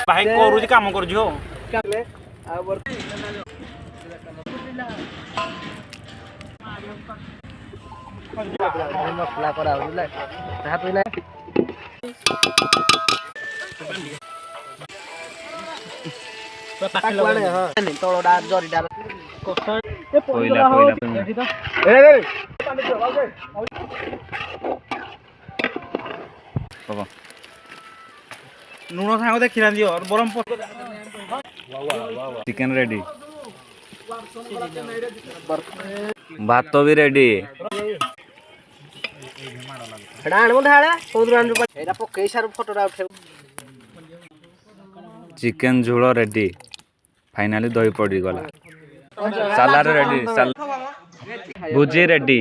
भाई करूची काम करूची हो मसला करा तोड़ा जरीडा कोइला कोइला बाबा लुण सांग देखी दियो और बरम चिकन रेडी भात भी रेडी चिकन झोल रेडी फाइनली दही पड़ी गला सलाड रेडी भुजी रेडी